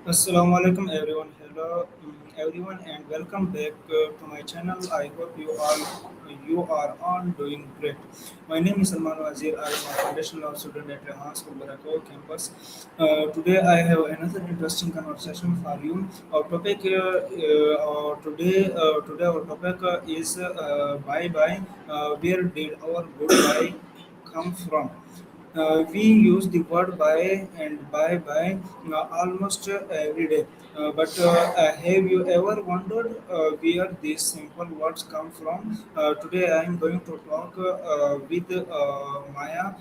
Assalamu alaikum everyone. Hello everyone and welcome back to my channel. I hope you are all doing great. My name is Salman. I am a foundational student at Rehan School Barako campus. Today I have another interesting conversation for you. Our topic today our topic is bye bye. Where did our goodbye come from? We use the word buy and buy almost every day. But have you ever wondered where these simple words come from? Today I am going to talk with Maya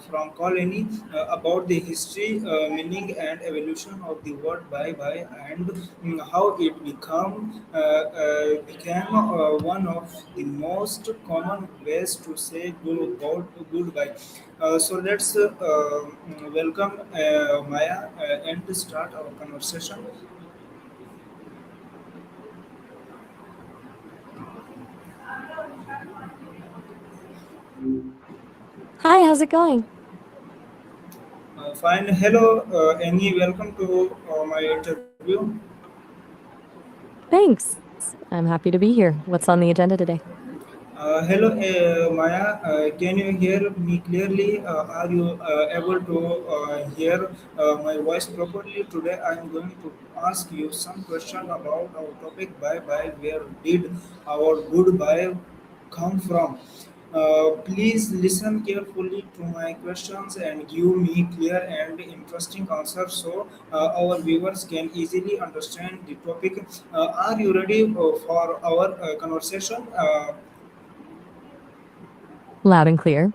from CallAnnie about the history, meaning, and evolution of the word bye and how it became one of the most common ways to say goodbye. So let's welcome Maya and to start our conversation. Hi, how's it going? Fine. Hello, Annie. Welcome to my interview. Thanks. I'm happy to be here. What's on the agenda today? Hello, Maya. Can you hear me clearly? Are you able to hear my voice properly? Today, I am going to ask you some question about our topic. Bye. Where did our goodbye come from? Please listen carefully to my questions and give me clear and interesting answers so our viewers can easily understand the topic. Are you ready for our conversation? Loud and clear.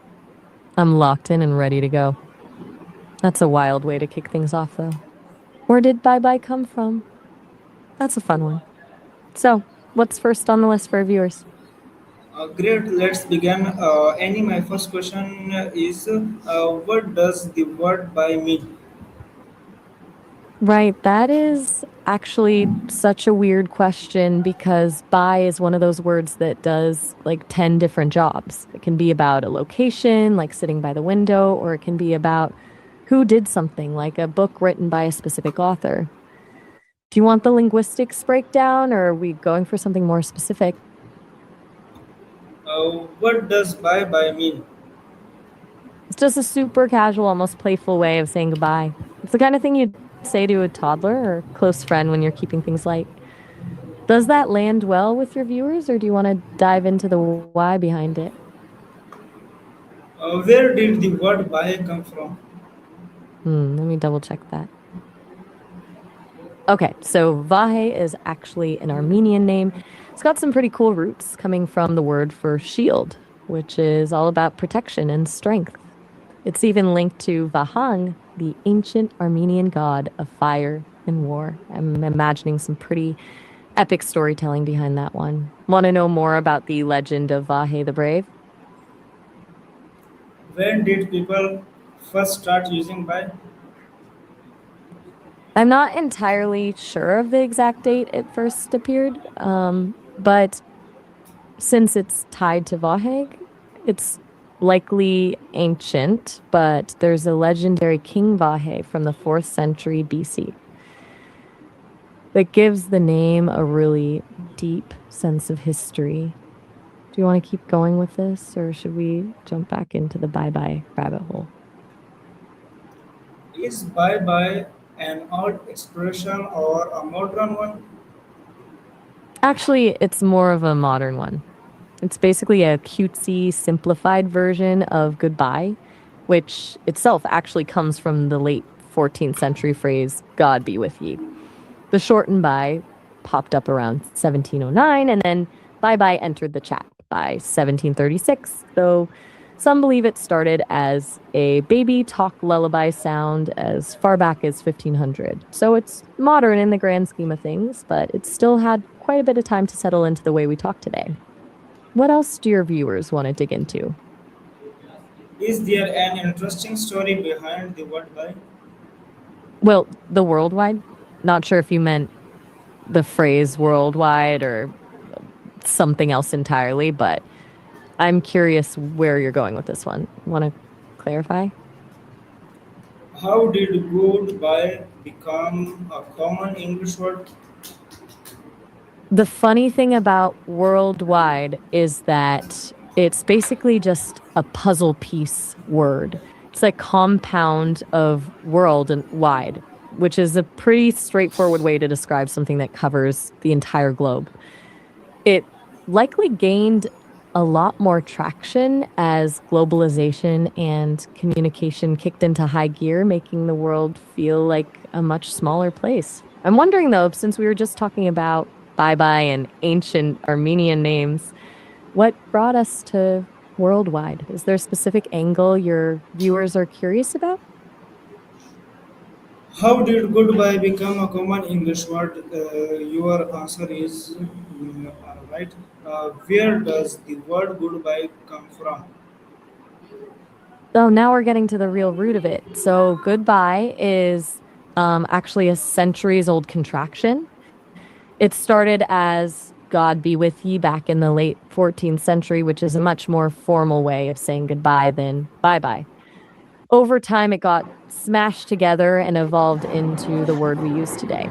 I'm locked in and ready to go. That's a wild way to kick things off, though. Where did bye bye come from? That's a fun one. So, what's first on the list for our viewers? Great, let's begin. Annie, my first question is what does the word by mean? Right, that is actually such a weird question because buy is one of those words that does like 10 different jobs. It can be about a location, like sitting by the window, or it can be about who did something, like a book written by a specific author. Do you want the linguistics breakdown or are we going for something more specific? What does by mean? It's just a super casual, almost playful way of saying goodbye. It's the kind of thing you'd say to a toddler or close friend when you're keeping things light. Does that land well with your viewers or do you want to dive into the why behind it? Where did the word by come from? Let me double check that. Okay, so Vahe is actually an Armenian name. It's got some pretty cool roots coming from the word for shield, which is all about protection and strength. It's even linked to Vahang, the ancient Armenian god of fire and war. I'm imagining some pretty epic storytelling behind that one. Want to know more about the legend of Vahe the Brave? When did people first start using by? I'm not entirely sure of the exact date it first appeared, but since it's tied to Vaheg, it's likely ancient, but there's a legendary King Vahe from the 4th century BC that gives the name a really deep sense of history. Do you want to keep going with this, or should we jump back into the bye bye rabbit hole? Is by an old expression or a modern one? Actually, it's more of a modern one. It's basically a cutesy, simplified version of goodbye, which itself actually comes from the late 14th century phrase, God be with ye. The shortened bye popped up around 1709, and then bye bye entered the chat by 1736, though some believe it started as a baby talk lullaby sound as far back as 1500. So it's modern in the grand scheme of things, but it still had quite a bit of time to settle into the way we talk today. What else do your viewers want to dig into? Is there an interesting story behind the word by? Well, the worldwide? Not sure if you meant the phrase worldwide or something else entirely, but I'm curious where you're going with this one. Want to clarify? How did goodbye become a common English word? The funny thing about worldwide is that it's basically just a puzzle piece word. It's a compound of world and wide, which is a pretty straightforward way to describe something that covers the entire globe. It likely gained a lot more traction as globalization and communication kicked into high gear, making the world feel like a much smaller place. I'm wondering though, since we were just talking about bye bye and ancient Armenian names, what brought us to worldwide? Is there a specific angle your viewers are curious about? How did goodbye become a common English word? Your answer is right. Where does the word goodbye come from? Oh, now we're getting to the real root of it. So, goodbye is actually a centuries old contraction. It started as God be with ye back in the late 14th century, which is a much more formal way of saying goodbye than bye bye. Over time, it got smashed together and evolved into the word we use today.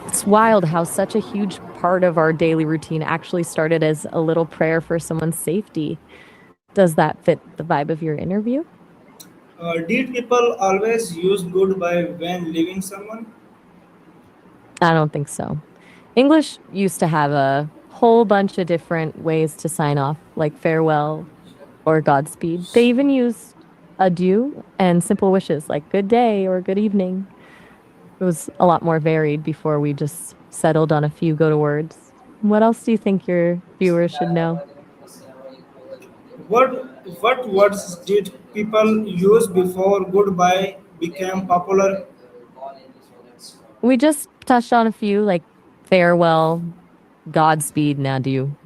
It's wild how such a huge part of our daily routine actually started as a little prayer for someone's safety. Does that fit the vibe of your interview? Did people always use goodbye when leaving someone? I don't think so. English used to have a whole bunch of different ways to sign off, like farewell or Godspeed. They even used adieu and simple wishes like good day or good evening. It was a lot more varied before we just settled on a few go to words. What else do you think your viewers should know? What what words did people use before goodbye became popular? We just touched on a few like farewell, Godspeed, and adieu.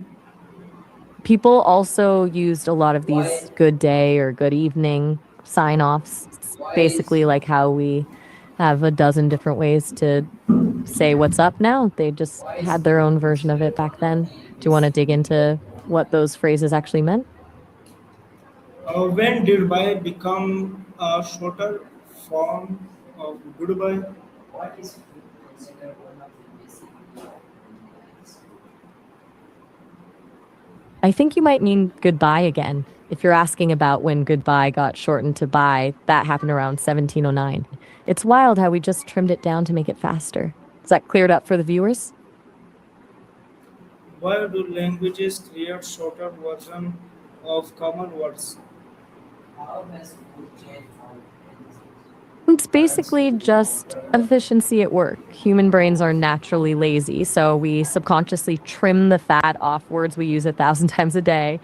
People also used a lot of these good day or good evening sign offs. It's basically like how we have a dozen different ways to say what's up now. They just had their own version of it back then. Do you want to dig into what those phrases actually meant? When did bye become a shorter form of goodbye? I think you might mean goodbye again. If you're asking about when goodbye got shortened to bye, that happened around 1709. It's wild how we just trimmed it down to make it faster. Is that cleared up for the viewers? Why do languages create shorter version of common words? It's basically just efficiency at work. Human brains are naturally lazy, so we subconsciously trim the fat off words we use 1,000 times a day.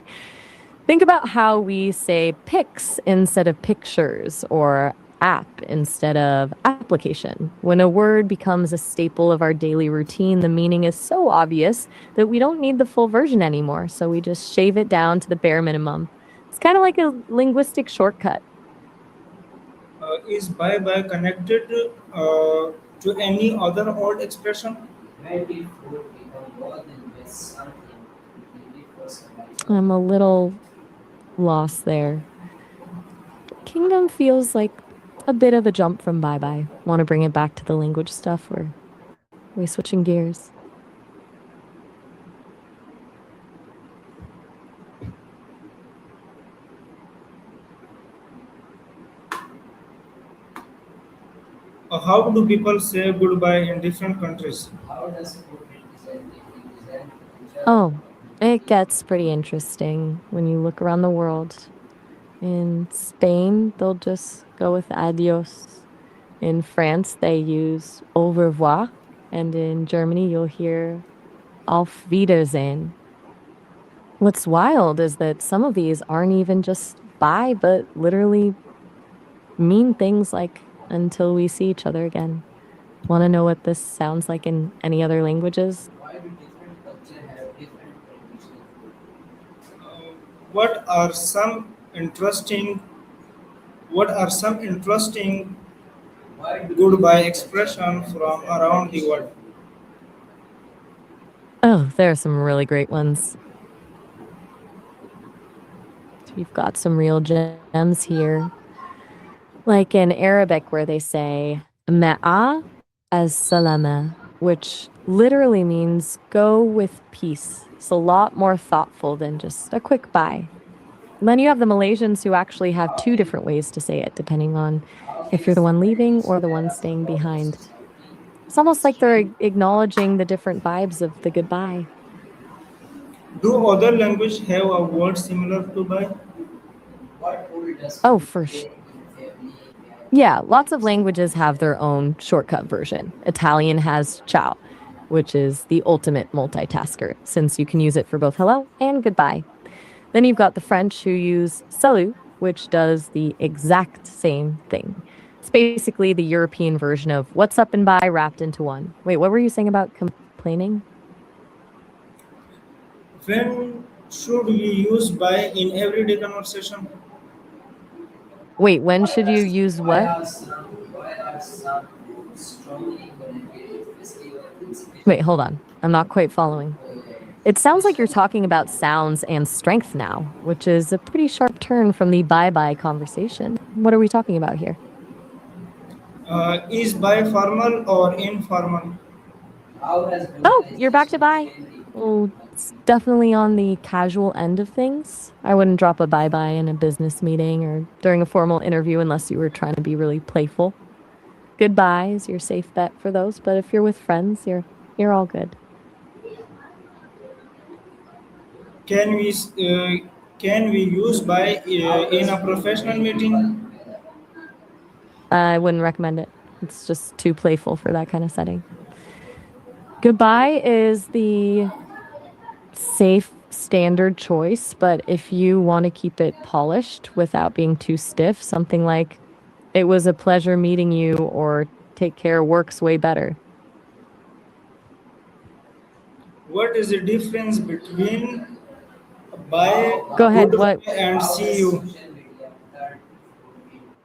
Think about how we say pics instead of pictures or app instead of application. When a word becomes a staple of our daily routine, the meaning is so obvious that we don't need the full version anymore. So we just shave it down to the bare minimum. It's kind of like a linguistic shortcut. Is bye bye connected to any other old expression? I'm a little lost there. Kingdom feels like a bit of a jump from bye bye. Want to bring it back to the language stuff or are we switching gears? How do people say goodbye in different countries? Oh, it gets pretty interesting when you look around the world. In Spain, they'll just go with adios. In France, they use au revoir. And in Germany, you'll hear auf Wiedersehen. What's wild is that some of these aren't even just bye, but literally mean things like until we see each other again. Want to know what this sounds like in any other languages? Uh, what are some interesting what are some interesting goodbye expression from around the world? Oh, there are some really great ones. We've got some real gems here. Like in Arabic, where they say ma'a as salama, which literally means go with peace. It's a lot more thoughtful than just a quick bye. And then you have the Malaysians who actually have two different ways to say it, depending on if you're the one leaving or the one staying behind. It's almost like they're acknowledging the different vibes of the goodbye. Do other language have a word similar to by? Oh, yeah, lots of languages have their own shortcut version. Italian has ciao, which is the ultimate multitasker, since you can use it for both hello and goodbye. Then you've got the French who use salut, which does the exact same thing. It's basically the European version of what's up and bye wrapped into one. Wait, what were you saying about complaining? When should we use by in everyday conversation? Wait, when should you use what? Wait, hold on. I'm not quite following. It sounds like you're talking about sounds and strength now, which is a pretty sharp turn from the bye bye conversation. What are we talking about here? Is by formal or informal? Oh, you're back to bye. Well, it's definitely on the casual end of things. I wouldn't drop a bye bye in a business meeting or during a formal interview unless you were trying to be really playful. Goodbye is your safe bet for those, but if you're with friends, you're all good. Can we use by in a professional meeting? I wouldn't recommend it. It's just too playful for that kind of setting. Goodbye is the safe standard choice, but if you want to keep it polished without being too stiff, something like it was a pleasure meeting you or take care works way better. What is the difference between by, Go ahead. What? goodbye, and see you?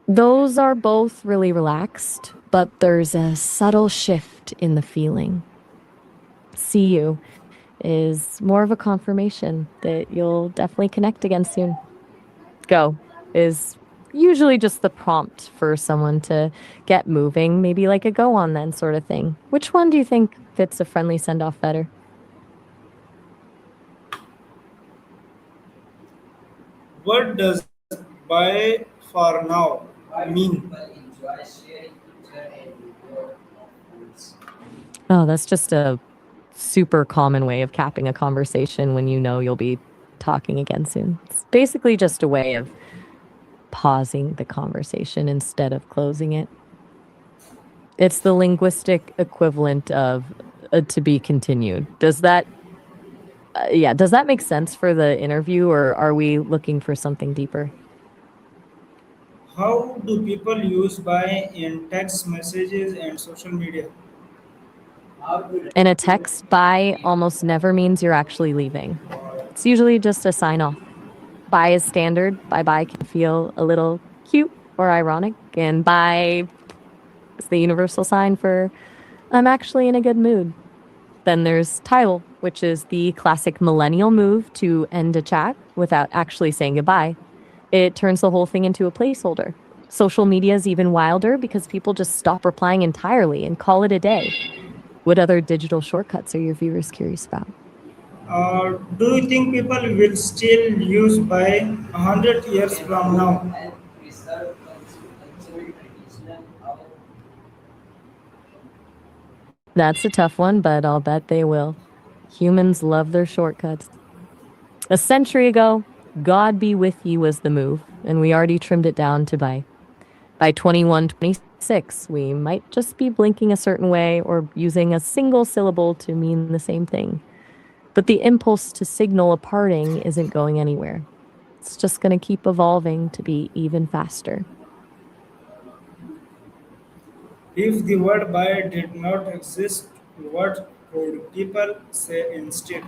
Those are both really relaxed, but there's a subtle shift in the feeling. See you is more of a confirmation that you'll definitely connect again soon. Go is usually just the prompt for someone to get moving, maybe like a go on then sort of thing. Which one do you think fits a friendly send off better? What does by for now mean? Oh, that's just a super common way of capping a conversation when you know you'll be talking again soon. It's basically just a way of pausing the conversation instead of closing it. It's the linguistic equivalent of to be continued. Does that make sense for the interview, or are we looking for something deeper? How do people use by in text messages and social media? In a text, bye almost never means you're actually leaving. It's usually just a sign off. Bye is standard. Bye bye can feel a little cute or ironic, and bye is the universal sign for I'm actually in a good mood. Then there's title, which is the classic millennial move to end a chat without actually saying goodbye. It turns the whole thing into a placeholder. Social media is even wilder because people just stop replying entirely and call it a day. What other digital shortcuts are your viewers curious about? Do you think people will still use by 100 years from now? That's a tough one, but I'll bet they will. Humans love their shortcuts. A century ago, God be with you was the move, and we already trimmed it down to by 2126, we might just be blinking a certain way or using a single syllable to mean the same thing. But the impulse to signal a parting isn't going anywhere. It's just going to keep evolving to be even faster. If the word by did not exist, what would people say instead?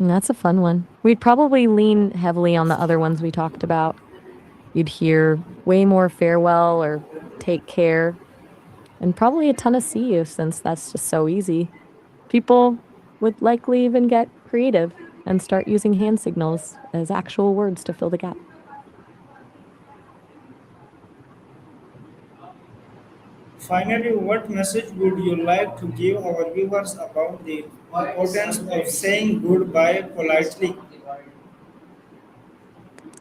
And that's a fun one. We'd probably lean heavily on the other ones we talked about. You'd hear way more farewell or take care, and probably a ton of see you since that's just so easy. People would likely even get creative and start using hand signals as actual words to fill the gap. Finally, what message would you like to give our viewers about the importance of saying goodbye politely?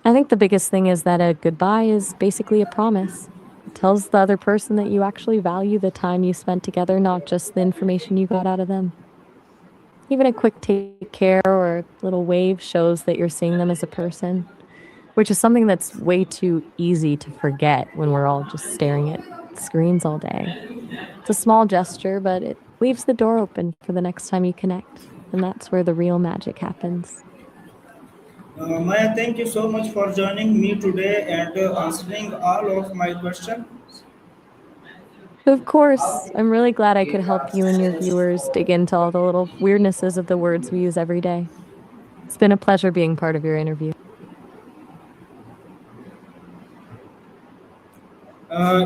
I think the biggest thing is that a goodbye is basically a promise. It tells the other person that you actually value the time you spent together, not just the information you got out of them. Even a quick take care or little wave shows that you're seeing them as a person, which is something that's way too easy to forget when we're all just staring at screens all day. It's a small gesture, but it leaves the door open for the next time you connect. And that's where the real magic happens. Maya, thank you so much for joining me today and answering all of my questions. Of course, I'm really glad I could help you and your viewers dig into all the little weirdnesses of the words we use every day. It's been a pleasure being part of your interview.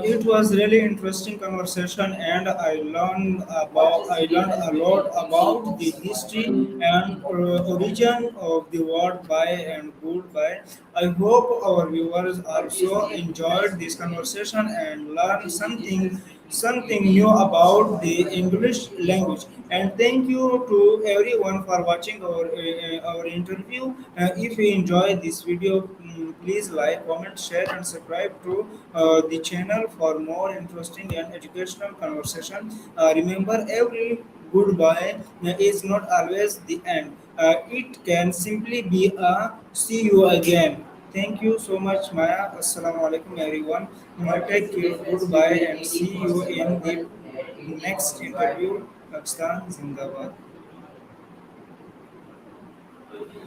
It was really interesting conversation, and I learned a lot about the history and origin of the word "bye" and "goodbye." I hope our viewers also enjoyed this conversation and learned something new about the English language. And thank you to everyone for watching our interview. If you enjoyed this video, please like, comment, share, and subscribe to the channel for more interesting and educational conversation. Remember, every goodbye is not always the end. It can simply be a see you again. Thank you so much, Maya. Assalamu alaikum, everyone. Take care, goodbye, and see you in the next interview. Pakistan Zindabad.